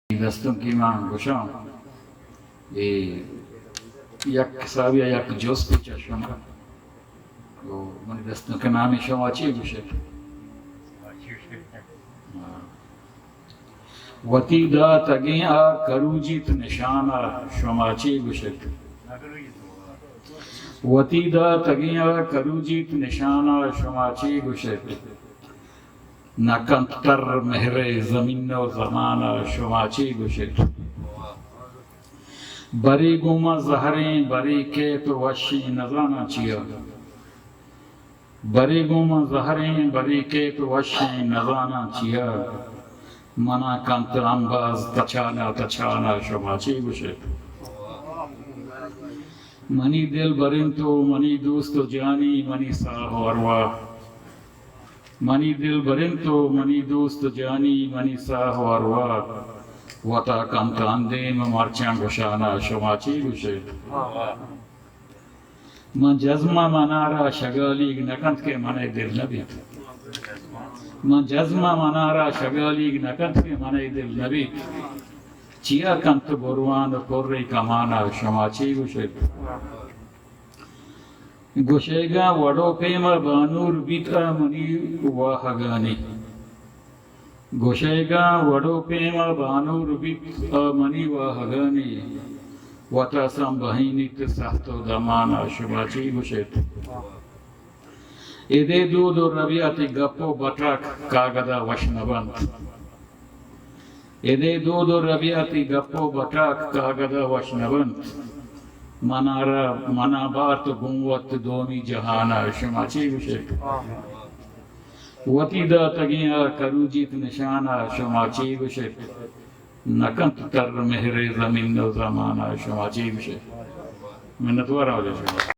دستم کی من گوشم یک حسابی یک جز پیچه شما و من دستم که نامی شما چی گوشه وتی دا تگی آ کروجیت نشانا شما چی گوشه وتی دا تگی آ کروجیت نشانا شما چی گوشه نکنت تر مهر زمین و زمانہ شما چی گوشت بری گوما زہریں بری کے تو وشی نزانا چیا بری گوما زہریں بری کے تو وشی نزانا چیا منا کنت انباز تچانا تچانا شما چی گوشت منی دل برین تو منی دوست جانی منی ساہ وروا منی دل برین تو منی دوست جانی منی ساہ وروا وطا کنت اندیم مرچان گشانا شما چی گوشه من جزمہ منارا شگالیگ نکنت کے منی دل نبیت من جزمہ منارا شگالیگ نکنت کے منی دل نبیت چیا کنت بروان کوری کمانا شما چی گوشه گوشیگا وڑو پیما بانور بیتا منی واہگانی گوشیگا وڑو پیما بانور بیتا منی واہگانی وطا سم بہینیت سختو دمانا شما چی گوشت ایدے دود و ربیاتی گپو بطرک کاغدا وشنبند ایدے دود و ربیاتی گپو بطرک کاغدا وشنبند منارا منا بارت گنوت دومی جہانا شما چی گوشت وتی دا تگیاں کروجیت نشانا شما چی گوشت نکنت تر مہر زمین و زمانہ شما چی گوشت منت وارا ہو جائے